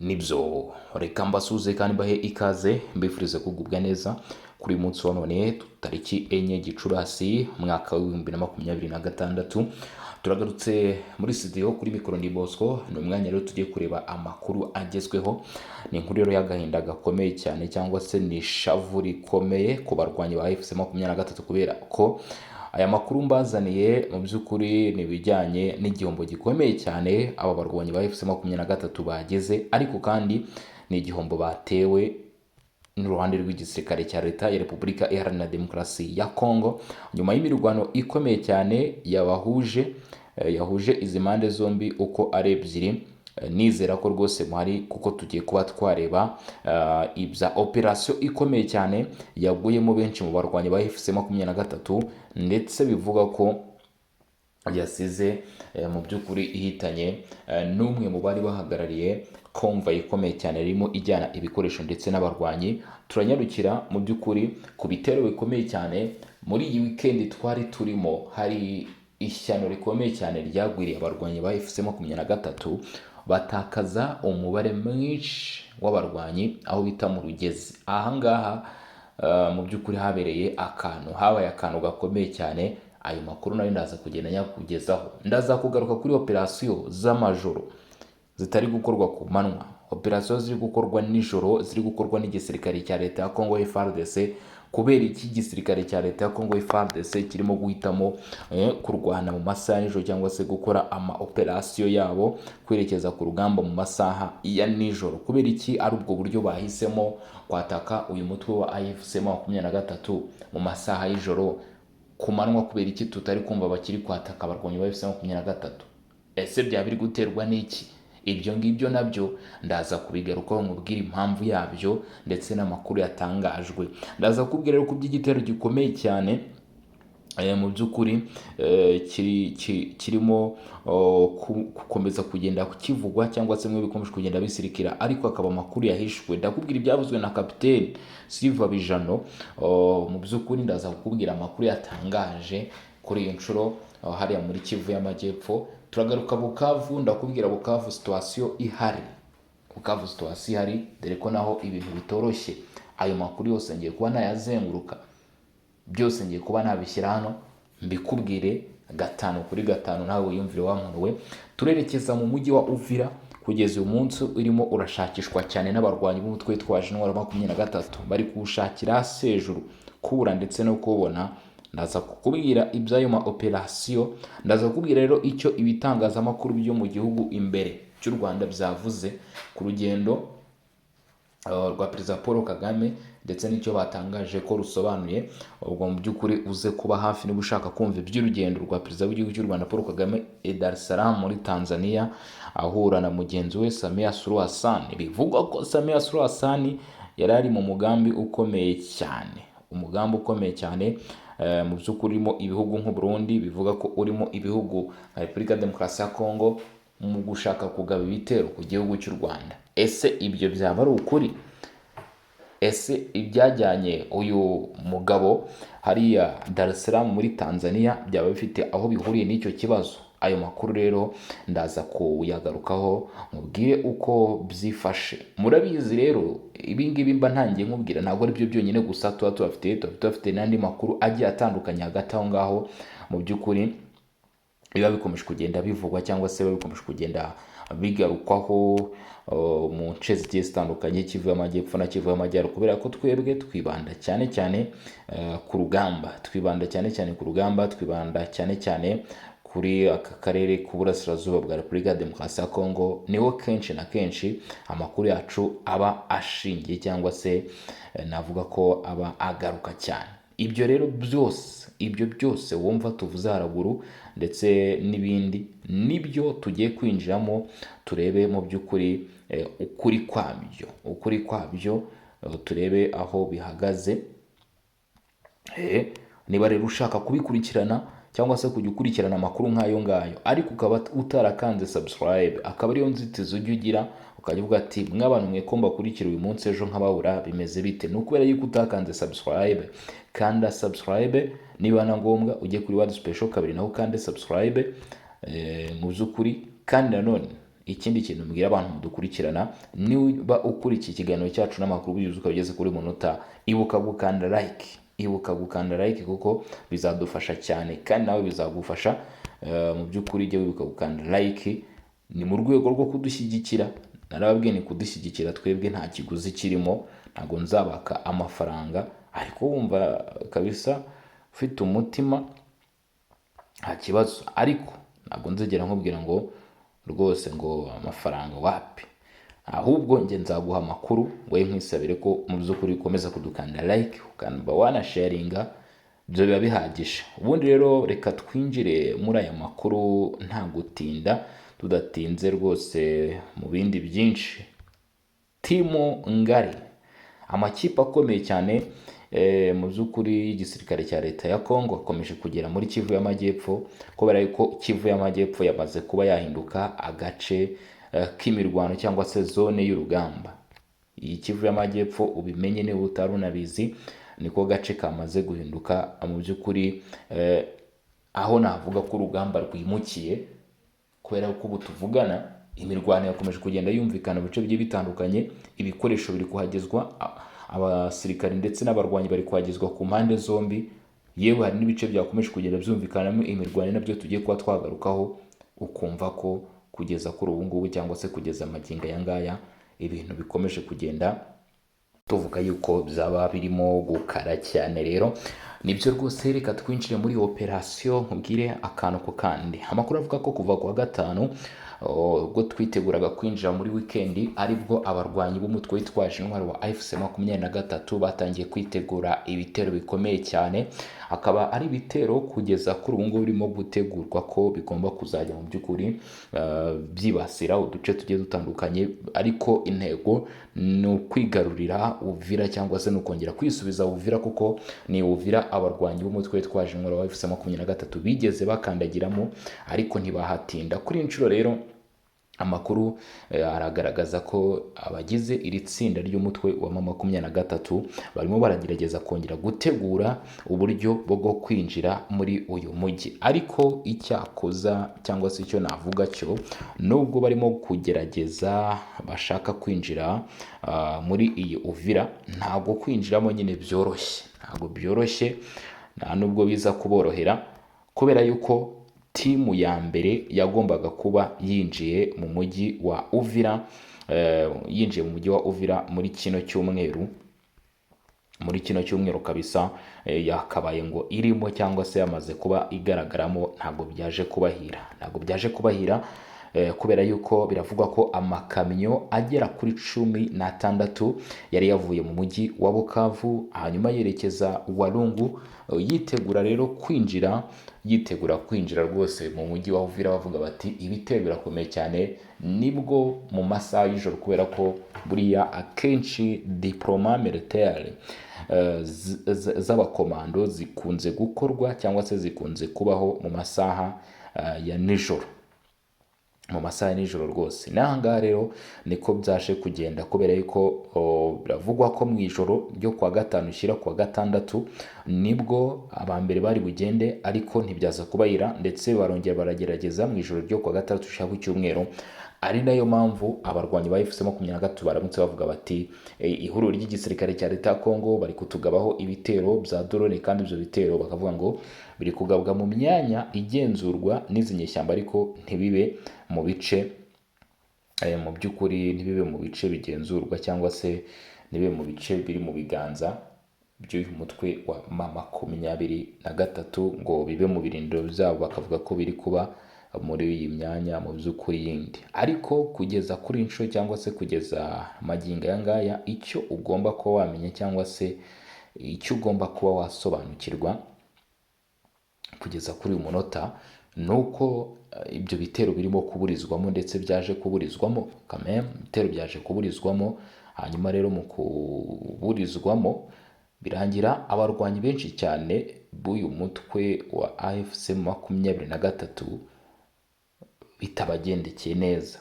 Nibyo reka mbasuze kandi mbahe ikaze mbifurize kugubwa neza kuri uyu munsi wa none tariki enye Gicurasi umwaka w'ibihumbi na makumyabiri na gatandatu. Turagarutse muri studio kuri mikoro ndi Bosco. Ni umwanya rero tugiye kureba amakuru agezweho. Ni inkuru rero y'agahinda gakomeye cyane cyangwa se ni ishavu rikomeye ku barwanyi ba FC23 kubera ko aya makuru mbazaniye mu by'ukuri ni bijyanye n'igihombo gikomeye cyane aba barwanyi ba FC23 bageze, ariko kandi ni igihombo batewe n'uruhande rw'igisirikare cya leta ya Repubulika Iharanira Demokarasi ya Kongo nyuma y'imirwano ikomeye cyane yahuje izi mpande zombi uko ari ebyiri. Nizera ko rwose muhari kuko tugiye kuba twareba ibya operasiyo ikomeye cyane yaguyemo benshi mu barwanyi ba FC23 ndetse bivuga ko yasize mu by'ukuri ihitanye n'umwe mu bari bahagarariye komva ikomeye cyane irimo ijyana ibikoresho ndetse n'abarwanyi. Turanyarukira mu by'ukuri ku bitero bikomeye cyane muri iyi weekend twari turimo. Hari ishyano rikomeye cyane ryagwiriye abarwanyi ba FC23 batakaza umubare mwinshi w'abarwanyi aho bita mu Rugezi. Ahangaha mu by'ukuri habaye akantu gakomeye cyane. Ayo makuru nayo ndaza kugenda nyakugezaho. Ndaza kugaruka kuri operasiyo z'amajoro zitari gukorwa ku manywa, operasiyo ziri gukorwa nijoro, ziri gukorwa n'igisirikare cya leta ya Congo FARDC. Kubera iki gisirikare cya leta ya Congo FARDC kirimo guhitamo kurwana mu masaha nijoro cyangwa se gukora ama operasiyo yabo kwerekeza ku rugamba mu masaha ya nijoro? Kubera iki ari ubwo buryo bahisemo kwataka uyu mutwe wa AFC23 mu masaha y'ijoro? Ku manywa kubera iki tutari kumva bakiri kwataka abarwanyi ba AFC23? Ese byaba biri guterwa n'iki? Ibyo ngibyo nabyo ndaza kubigarukaho nkubwira impamvu yabyo ndetse n'amakuru yatangajwe. Ndaza kubwira rero ku by'igitero gikomeye cyane mu by'ukuri kirimo gukomeza kugenda kukivugwa cyangwa se mwe bikomeje kugenda bisirikira, ariko akaba amakuru yahishwe. Ndakubwira ibyavuzwe na Kapiteni Silva Bijano. Mu by'ukuri ndaza kukubwira amakuru yatangaje kuri iyo nshuro hariya muri Kivu y'Amajyepfo. Turagaruka Bukavu, ndakubwira Bukavu situation ihari. Bukavu situation ihari dore ko naho ibintu bitoroshye. Ayo makuru yose ngiye kuba nayazenguruka, byose ngiye kuba nabishyira hano mbikubwire gatanu kuri gatanu, nawe wiyumvire wamunuwe. Turerekeza mu mujyi wa Uvira. Kugeza uyu munsi urimo urashakishwa cyane n'abarwanyi b'umutwe witwaje intwaro 23 bari kuwushakira hejuru, kubura ndetse no kubona. Ndaza kukubwira iby'ayo ma operasiyo. Ndaza kukubwira rero icyo ibitangazamakuru byo mu gihugu imbere cy'u Rwanda byavuze ku rugendo rwa Perezida Paul Kagame ndetse n'icyo batangaje ko rusobanuye. Ubwo mu by'ukuri uze kuba hafi niba ushaka kumva iby'urugendo rwa Perezida w'igihugu cy'u Rwanda Paul Kagame Dar es Salaam muri Tanzania ahura na mugenzi we Samia Suluhu Hassan. Bivugwa ko Samia Suluhu Hassan yari ari mu mugambi ukomeye cyane, mu by'ukuri urimo ibihugu nk'u Burundi, bivuga ko urimo ibihugu nka Repubulika ya Demokarasi ya Kongo mu gushaka kugaba ibitero ku gihugu cy'u Rwanda. Ese ibyo byaba ari ukuri? Ese ibyajyanye uyu mugabo hariya Dar es Salaam muri Tanzania byaba bifite aho bihuriye n'icyo kibazo? Ayo makuru rero ndaza kuyagarukaho mubwire uko byifashe. Murabizi rero ibingibi mba ntangiye nkubwira ntabwo ari byo byonyine gusa tuba tubafite n'andi makuru agiye atandukanye hagati aho ngaho. Mu by'ukuri biba bikomeje kugenda bivugwa cyangwa se biba bikomeje kugenda bigarukwaho mu nce zigiye zitandukanye, Kivu y'Amajyepfo na Kivu y'Amajyaruguru, kubera ko twebwe twibanda cyane cyane ku rugamba, twibanda cyane cyane kuri aka karere k'uburasirazuba bwa Repubulika ya Demokarasi ya Kongo. Niho kenshi na kenshi amakuru yacu aba ashingiye cyangwa se navuga ko aba agaruka cyane. Ibyo rero byose wumva tuvuze haraguru ndetse n'ibindi nibyo tugiye kwinjiramo turebe mu by'ukuri ukuri kwabyo turebe aho bihagaze. Niba rero ushaka kubikurikirana cyangwa se kujya ukurikirana amakuru nk'ayo ngayo ariko ukaba utarakanze subscribe, akaba ariyo nzitizi ujya ugira ukajya uvuga ati mw'abantu mwe ko mbakurikira uyu munsi ejo nk'ababura bimeze bite? Ni ukubera yuko utakanze subscribe. Kanda subscribe, niba na ngombwa ujye kuri Word Special 2 naho kande subscribe mu by'ukuri. Kandi nanone ikindi kintu mbwira abantu mudukurikirana, niba ukurikiye ikiganiro cyacu n'amakuru byuzuye ukaba ugeze kuri munota, ibuka gukanda like, ibuka gukanda like kuko bizadufasha cyane kandi nawe bizagufasha. Mu by'ukuri jya wibuka gukanda like, ni mu rwego rwo kudushyigikira. Narababwiye ni kudushyigikira, twebwe nta kiguzi kirimo, ntabwo nzabaka amafaranga, ariko wumva kabisa ufite umutima nta kibazo, ariko ntabwo nzigera nkubwira ngo rwose ngo amafaranga wapi, ahubwo njye nzaguha amakuru, wowe nkwisabire ko mu by'ukuri ukomeza kudukanda like, ukaba wanasharinga, ibyo biba bihagije. Ubundi rero reka twinjire muri aya makuru nta gutinda, tudatinze rwose mu bindi byinshi. Timu ngari, amakipe akomeye cyane mu by'ukuri y'igisirikare cya leta ya Congo akomeje kugera muri Kivu y'Amajyepfo, kubera yuko Kivu y'Amajyepfo yamaze kuba yahinduka agace k'imirwano cyangwa se zone y'urugamba. Iyi Kivu y'Amajyepfo ubimenye niba utari unabizi, niko gace kamaze guhinduka mu by'ukuri, aho navuga ko urugamba rwimukiye, kubera ko ubu tuvugana imirwano yakomeje kugenda yumvikana mu bice bigiye bitandukanye, ibikoresho biri kuhagezwa, abasirikari ndetse n'abarwanyi bari kuhagezwa ku mpande zombi, yewe hari n'ibice byakomeje kugenda byumvikanamo imirwano, nabyo tugiye kuba twagarukaho, ukumva ko kugeza kuri ubu ngubu cyangwa se kugeza amagingo aya ngaya ibintu bikomeje kugenda tuvuga yuko byaba birimo gukara cyane. Rero nibyo rwose, reka twinjire muri operasiyo nkubwire akantu ko kandi. Amakuru avuga ko kuva ku wa gatanu ubwo twiteguraga kwinjira muri wikendi, aribwo abarwanyi b'umutwe witwaje intwaro wa AFC 23 batangiye kwitegura ibitero bikomeye cyane, akaba ari ibitero kugeza kuri ubu ngubu birimo gutegurwa ko bigomba kuzajya mu by'ukuri byibasira uduce tugiye dutandukanye, ariko intego ni ukwigarurira Uvira cyangwa se nukongera kwisubiza Uvira, kuko ni Uvira abarwanyi b'umutwe witwaje intwaro wa AFC 23 bigeze bakandagiramo ariko ntibahatinda. Kuri inshuro rero amakuru aragaragaza ko abagize iri tsinda ry'umutwe wa M23 barimo baragerageza kongera gutegura uburyo bwo kwinjira muri uyu mujyi, ariko icyakoza cyangwa se icyo navuga cyo, nubwo barimo kugerageza bashaka kwinjira muri iyi Uvira, ntabwo kwinjiramo nyine byoroshye, ntabwo byoroshye, nta nubwo biza kuborohera, kubera yuko timu ya mbere yagombaga kuba yinjiye mu mujyi wa Uvira, muri kino cyumweru kabisa, yakabaye ngo irimo cyangwa se yamaze kuba igaragaramo, ntabwo byaje kubahira, kubera yuko biravugwa ko amakamyo agera kuri 16 yari yavuye mu mujyi wa Bukavu, hanyuma yerekeza Walungu, yitegura rero kwinjira rwose mu mujyi wa Uvira. Bavuga bati ibitero birakomeye cyane, nibwo mu masaha y'ijoro, kubera ko buriya akenshi diploma militaire z'abakomando zikunze gukorwa cyangwa se zikunze kubaho mu masaha ya nijoro, rwose. N'ahangaha rero niko byaje kugenda, kubera yuko biravugwa ko mu ijoro ryo kuwa gatanu ushyira kuwa gatandatu nibwo abambere bari bugende, ariko ntibyaza kubahira, ndetse barongera baragerageza mu ijoro ryo kuwa gatandatu ushyira ku cyumweru. Ari nayo mpamvu abarwanyi ba AFC 23 baramutse bavuga bati ihuriro ry'igisirikare cya leta ya Congo bari kutugabaho ibitero bya drone, kandi ibyo bitero bakavuga ngo biri kugabwa mu myanya igenzurwa n'izi nyeshyamba, ariko ntibibe mu bice mu by'ukuri ntibibe mu bice bigenzurwa cyangwa se ntibibe mu bice biri mu biganza by'uyu mutwe wa M23, ngo bibe mu birindiro byabo, bakavuga ko biri kuba muri iyi myanya mu by'ukuri yindi. Ariko kugeza kuri inshuro cyangwa se kugeza magingo aya ngaya, icyo ugomba kuba wamenya cyangwa se icyo ugomba kuba wasobanukirwa kugeza kuri uyu munota, nuko ibyo bitero birimo kuburizwamo, ndetse byaje kuburizwamo ibitero byaje kuburizwamo. Hanyuma rero mu kuburizwamo birangira abarwanyi benshi cyane b'uyu mutwe wa AFC 23 bitabagendekeye neza.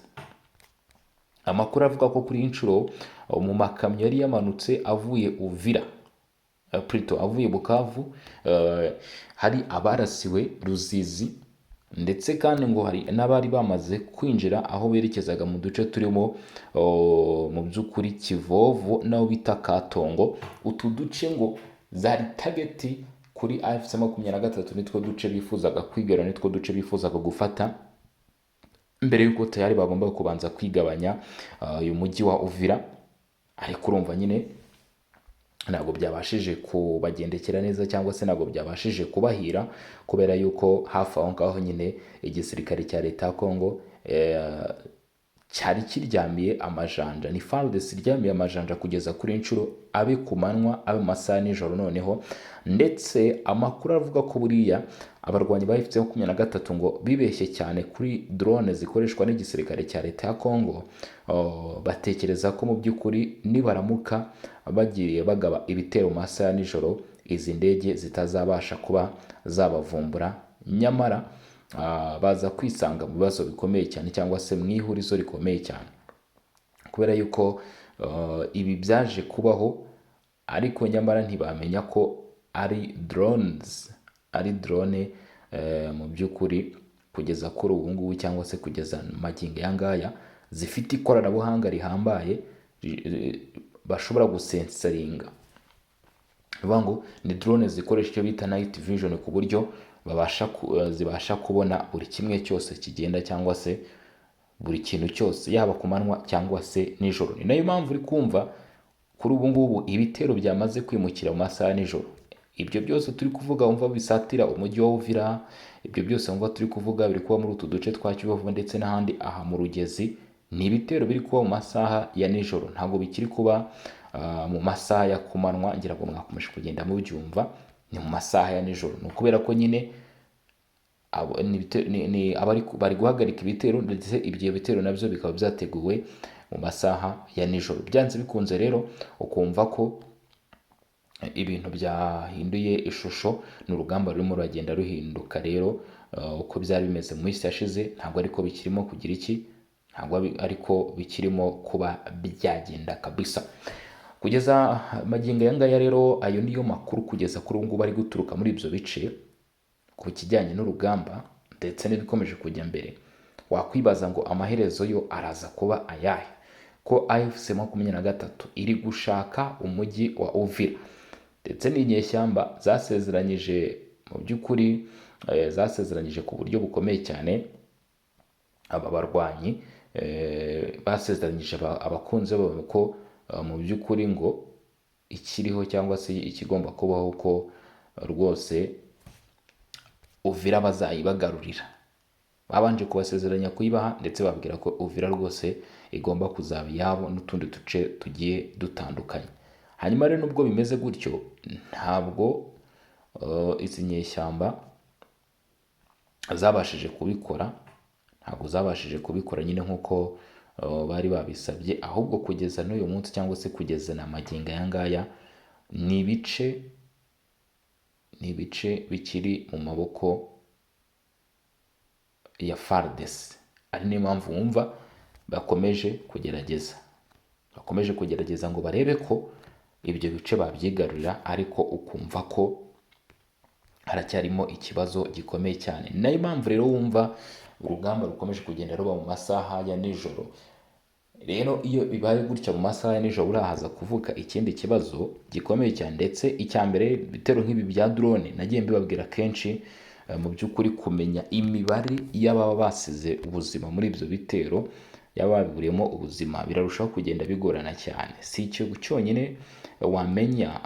Amakuru avuga ko kuri inshuro mu makamyo yari yamanutse avuye avuye Bukavu, hari abarasiwe Ruzizi ndetse kandi ngo hari n'abari bamaze kwinjira aho berekezaga mu duce turimo mu by'ukuri Kivovu n'aho bita Katongo. Utu duce ngo zari tageti kuri AFC/M23, nitwo duce bifuzaga kwigarura, nitwo duce bifuzaga gufata mbere y'uko tayari bagomba kubanza kwigabanya uyu mujyi wa Uvira. Ariko urumva nyine ntabwo byabashije kubagendekera neza, cyangwa se ntabwo byabashije kubahira, kubera yuko hafi aho ngaho nyine igisirikare cya leta ya Kongo cyari kiryamiye amajanja. Ni FARDC iryamiye amajanja kugeza kuri inshuro, abe ku manywa abe mu masaha nijoro noneho. Ndetse amakuru avuga ko buriya abarwanyi ba AFC/M23 ngo bibeshye cyane kuri drone zikoreshwa n'igisirikare cya leta ya Kongo. Batekereza ko mu by'ukuri nibaramuka bagiriye bagaba ibitero mu masaha nijoro, izi ndege zitazabasha kuba zabavumbura, nyamara baza kwisanga mu bibazo bikomeye cyane, cyangwa se mu ihurizo rikomeye cyane, kubera yuko ibi byaje kubaho, ariko nyamara ntibamenya ko ari drones, ari drone mu by'ukuri kugeza kuri ubu ngubu, cyangwa se kugeza magingo aya ngaya, zifite ikoranabuhanga rihambaye bashobora gusensaringa. Bivuga ngo ni drone zikoresha icyo bita night vision, ku buryo zibasha kubona buri kimwe cyose kigenda, cyangwa se buri kintu cyose, yaba ku manywa cyangwa se nijoro. Ni nayo mpamvu uri kumva kuri ubu ngubu ibitero byamaze kwimukira mu masaha nijoro. Ibyo byose turi kuvuga wumva bisatira umujyi wa Uvira, ibyo byose wumva turi kuvuga biri kuba muri utu duce twa Kivovu ndetse n'ahandi aha mu Rugezi, ni ibitero biri kuba mu masaha ya nijoro, ntabwo bikiri kuba mu masaha ya kumanywa. Ngira ngo mwakomeje kugenda mubyumva, ni mu masaha ya nijoro. Ni ukubera ko nyine bari guhagarika ibitero, ndetse ibyo bitero nabyo bikaba byateguwe mu masaha ya nijoro. Byanze bikunze rero ukumva ko ibintu byahinduye ishusho, ni urugamba rurimo ruragenda ruhinduka. Rero uko byari bimeze mu minsi yashize, ntabwo ariko bikirimo kugira iki, ntabwo ariko bikirimo kuba byagenda kabisa. Kugeza magingo aya ngaya rero, ayo niyo makuru kugeza kuri ubu ngubu ari guturuka muri ibyo bice ku kijyanye n'urugamba ndetse n'ibikomeje kujya mbere. Wakwibaza ngo amaherezo yo araza kuba ayahe, ko AFC/M23 iri gushaka umujyi wa Uvira, ndetse n'inyeshyamba zasezeranyije, mu by'ukuri zasezeranyije ku buryo bukomeye cyane. Aba barwanyi basezeranyije abakunzi babo ko mu by'ukuri ngo ikiriho, cyangwa se ikigomba kubaho, ko rwose Uvira bazayibagarurira. Babanje kubasezeranya kuyibaha, ndetse babwira ko Uvira rwose igomba kuzaba iyabo n'utundi duce tugiye dutandukanye. Hanyuma rero nubwo bimeze gutyo, ntabwo izi nyeshyamba zabashije kubikora, nyine nk'uko bari babisabye, ahubwo kugeza n'uyu munsi, cyangwa se kugeza na magingo aya ngaya, ni ibice bikiri mu maboko ya FARDC. Ari niyo mpamvu wumva bakomeje kugerageza ngo barebe ko ibyo bice babyigarurira, ariko ukumva ko haracyarimo ikibazo gikomeye cyane. Ni nayo mpamvu rero wumva urugamba rukomeje kugenda ruba mu masaha ya nijoro. Rero iyo bibaye gutya mu masaha ya nijoro, urahaza kuvuka ikindi kibazo gikomeye cyane. Ndetse icya mbere, ibitero nk'ibi bya drone nagiye mbibabwira kenshi, mu by'ukuri kumenya imibare y'ababa basize ubuzima muri ibyo bitero, y'ababuriyemo ubuzima, birarushaho kugenda bigorana cyane. Si icyo cyonyine, wamenya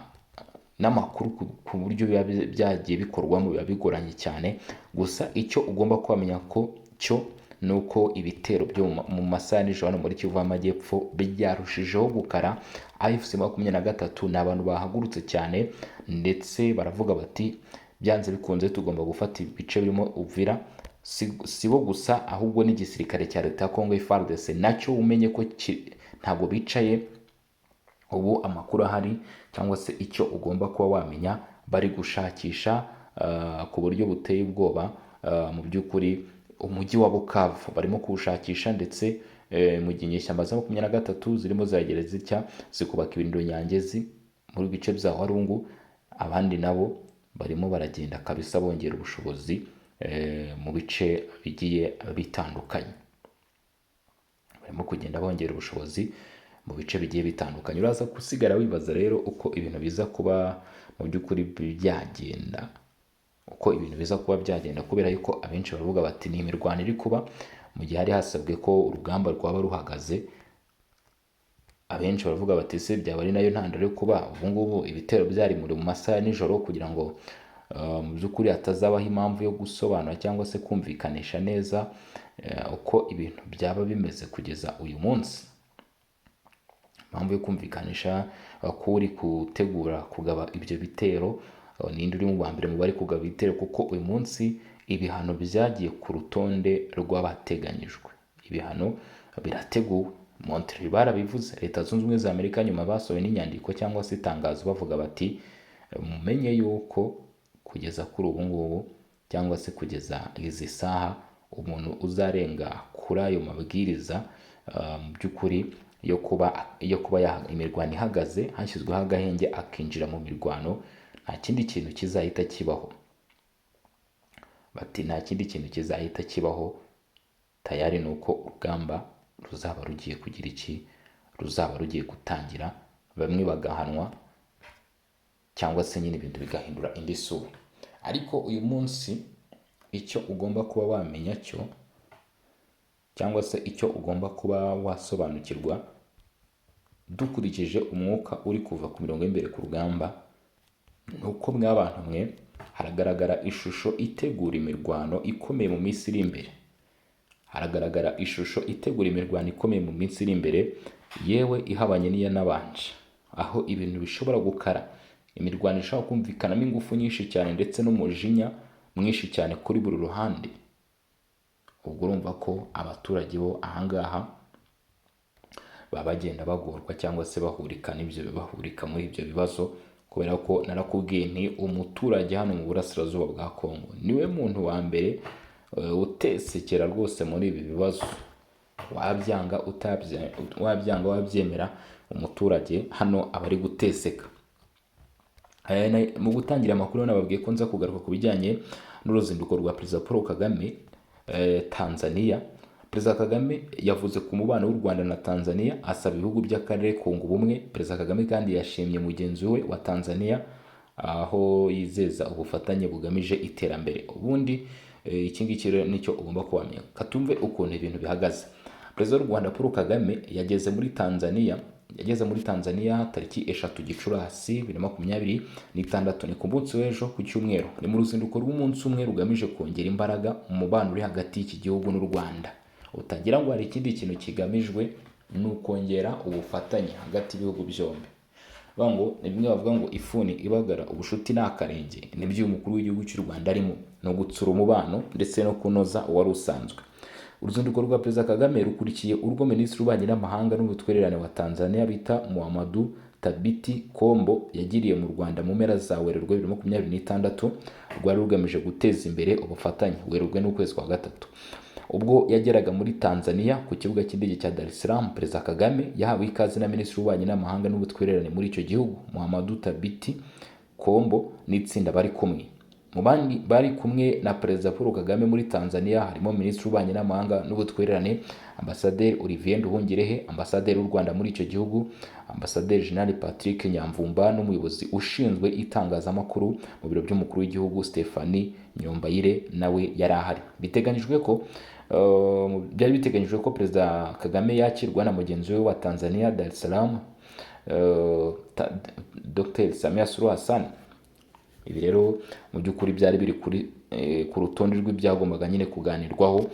n'amakuru ku buryo biba byagiye bikorwamo biba bigoranye cyane. Gusa icyo ugomba kwamenya ko cyo ni uko ibitero byo mu masaha nijoro hano muri Kivu y'Amajyepfo byarushijeho gukara. AFC/M23 ni abantu bahagurutse cyane, ndetse baravuga bati byanze bikunze tugomba gufata ibice birimo Uvira. Si bo gusa, ahubwo n'igisirikare cya leta ya Kongo FARDC nacyo umenye ko ntabwo bicaye. Ubu amakuru ahari, cyangwa se icyo ugomba kuba wamenya, bari gushakisha ku buryo buteye ubwoba, mu by'ukuri umujyi wa Bukavu barimo kuwushakisha, ndetse mu gihe inyeshyamba za M23 zirimo zagera zitya zikubaka ibirindiro nyangezi muri bice bya Warungu, abandi nabo barimo baragenda kabisa bongera ubushobozi mu bice bigiye bitandukanye. Barimo kugenda bongera ubushobozi mu bice bigiye bitandukanye. Uraza gusigara wibaza rero uko ibintu biza kuba mu by'ukuri byagenda, kubera yuko abenshi baravuga bati ni imirwano iri kuba mu gihe hari hasabwe ko urugamba rwaba ruhagaze. Abenshi baravuga bati se byaba ari nayo ntandaro yo kuba ubu ngubu ibitero byari mu masaha ya nijoro, kugira ngo mu by'ukuri hatazabaho impamvu yo gusobanura cyangwa se kumvikanisha neza uko ibintu byaba bimeze kugeza uyu munsi. Impamvu yo kumvikanisha ko uri gutegura kugaba ibyo bitero, ninde uri mu bambere mu bari kugaba ibitero, kuko uyu munsi ibihano byagiye ku rutonde rw'abateganyijwe. Ibihano birateguwe. Montreal barabivuze, Leta Zunze Ubumwe za Amerika nyuma basohoye n'inyandiko cyangwa se itangazo bavuga bati mumenye yuko kugeza kuri ubu ngubu cyangwa se kugeza izi saha umuntu uzarenga kuri ayo mabwiriza mu by'ukuri yo kuba imirwano ihagaze, hashyizweho agahenge akinjira mu mirwano, nta kindi kintu kizahita kibaho. Bati nta kindi kintu kizahita kibaho, tayari ni uko urugamba ruzaba rugiye kugira iki, ruzaba rugiye gutangira, bamwe bagahanwa cyangwa se nyine ibintu bigahindura indi sura. Ariko uyu munsi icyo ugomba kuba wamenya cyo, cyangwa se icyo ugomba kuba wasobanukirwa dukurikije umwuka uri kuva ku mirongo y'imbere ku rugamba, ni uko mw'abantu mwe haragaragara ishusho itegura imirwano ikomeye mu minsi iri imbere. Haragaragara ishusho itegura imirwano ikomeye mu minsi iri imbere, yewe ihabanye n'iyanabanje, aho ibintu bishobora gukara, imirwano ishobora kumvikanamo ingufu nyinshi cyane ndetse n'umujinya mwinshi cyane kuri buri ruhande. Ubwo urumva ko abaturage bo ahangaha baba bagenda bagorwa cyangwa se bahurika muri ibyo bibazo, kubera ko narakubwiye nti umuturage hano mu burasirazuba bwa Kongo niwe muntu wa mbere utesekera rwose muri ibi bibazo. Wabyanga wabyemera, umuturage hano aba ari guteseka. Mu gutangira amakuru nababwiye ko nza kugaruka ku bijyanye n'uruzinduko rwa Perezida Paul Kagame Tanzania. Perezida Kagame yavuze ku mubano w'u Rwanda na Tanzania, asaba ibihugu by'akarere kunga ubumwe. Perezida Kagame kandi yashimye mugenzi we wa Tanzania, aho yizeza ubufatanye bugamije iterambere. Ubundi iki ngiki rero nicyo ugomba kubamenya. Katumve ukuntu ibintu bihagaze. Perezida w'u Rwanda Paul Kagame yageze muri Tanzania tariki 3 Gicurasi 2026, ni ku munsi w'ejo ku cyumweru. Ni mu ruzinduko rw'umunsi umwe rugamije kongera imbaraga mu mubano uri hagati y'iki gihugu n'u Rwanda. Utagira ngo hari ikindi kintu kigamijwe, ni ukongera ubufatanye hagati y'ibihugu byombi. Ni bimwe bavuga ngo ifuni ibagara ubushuti ni akarenge. Nibyo umukuru w'igihugu cy'u Rwanda arimo, no gutsura umubano ndetse no kunoza uwari usanzwe. Uruzinduko rwa Perezida Kagame rukurikiye urwo Minisitiri w'Ububanyi n'Amahanga n'Ubutwererane wa Tanzania bita Muhammadu Thabiti Kombo yagiriye mu Rwanda mu mpera za Werurwe 2026, rwari rugamije guteza imbere ubufatanye. Werurwe n'ukwezi kwa gatatu. Ubwo yageraga muri Tanzania ku kibuga cy'indege cya Dar es Salaam, Perezida Kagame yahawe ikaze na Minisitiri w'Ububanyi n'Amahanga n'Ubutwererane muri icyo gihugu Muhammadu Thabiti Kombo n'itsinda bari kumwe. Mu bandi bari kumwe na Perezida Paul Kagame muri Tanzania harimo Minisitiri w'Ububanyi n'Amahanga n'Ubutwererane Ambasaderi Olivier Nduhungirehe, Ambasaderi w'u Rwanda muri icyo gihugu Ambasaderi Jenerali Patrick Nyamvumba, n'umuyobozi ushinzwe itangazamakuru mu biro by'umukuru w'igihugu Stephanie Nyombayire nawe yari ahari. Byari biteganyijwe ko Perezida Kagame yakirwa na mugenzi we wa Tanzania Dar es Salaam, Dr. Samia Suluhu Hassan. Ibi rero mu by'ukuri byari biri ku rutonde rw'ibyagombaga nyine kuganirwaho.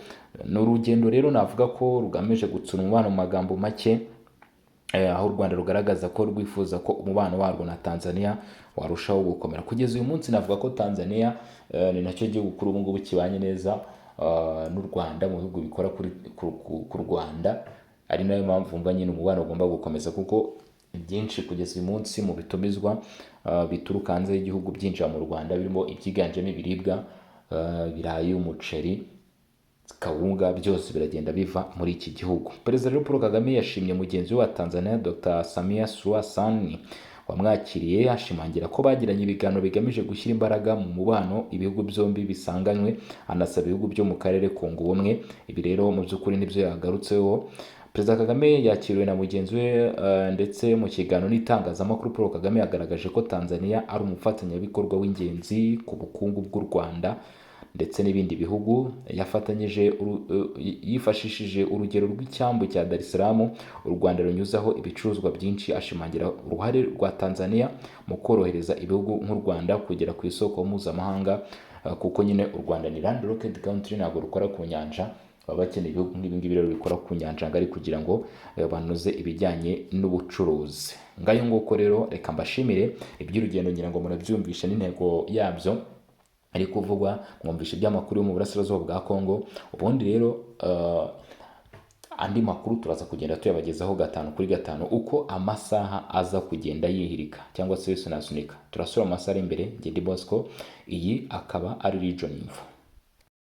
Ni urugendo rero navuga ko rugamije gutsura umubano mu magambo make, aho u Rwanda rugaragaza ko rwifuza ko umubano warwo na Tanzania warushaho gukomera. Kugeza uyu munsi navuga ko Tanzania ni nacyo gihugu kuri ubu ngubu kibanye neza n'u Rwanda mu bihugu bikora ku Rwanda. Ari nayo mpamvu mva nyine umubano ugomba gukomeza, kuko byinshi kugeza uyu munsi mu bitumizwa bituruka hanze y'igihugu byinjira mu Rwanda birimo ibyiganjemo ibiribwa, ibirayi, umuceri, kawunga, byose biragenda biva muri iki gihugu. Perezida Paul Kagame yashimye mugenzi we wa Tanzania Dr. Samia Suluhu Hassan wamwakiriye ashimangira ko bagiranye ibiganiro bigamije gushyira imbaraga mu mubano ibihugu byombi bisanganywe, anasaba ibihugu byo mu karere kunga ubumwe. Ibi rero mu by'ukuri nibyo yagarutseho. Perezida Kagame yakiriwe na mugenzi we ndetse mu kiganiro n'itangazamakuru Paul Kagame yagaragaje ko Tanzania ari umufatanyabikorwa w'ingenzi ku bukungu bw'u Rwanda ndetse n'ibindi bihugu. Yifashishije urugero rw'icyambu cya Dar es Salaam u Rwanda runyuzaho ibicuruzwa byinshi, ashimangira uruhare rwa Tanzania mu korohereza ibihugu nk'u Rwanda kugera ku isoko mpuzamahanga, kuko nyine u Rwanda ni land locked country, ntabwo rukora ku nyanja. Baba bakeneye ibihugu nk'ibingibi rero bikora ku nyanja ngari kugira ngo banoze ibijyanye n'ubucuruzi. Ngayo nguko rero reka mbashimire iby'urugendo, ngira ngo murabyumvisha n'intego yabyo ari kuvugwa, mwumvisha iby'amakuru yo mu burasirazuba bwa Kongo. Ubundi rero andi makuru turaza kugenda tuyabagezaho 5 kuri 5 uko amasaha aza kugenda yihirika cyangwa se sunasunika. Turasura amasaha imbere. Ngende Bosco, iyi akaba ari Region Info.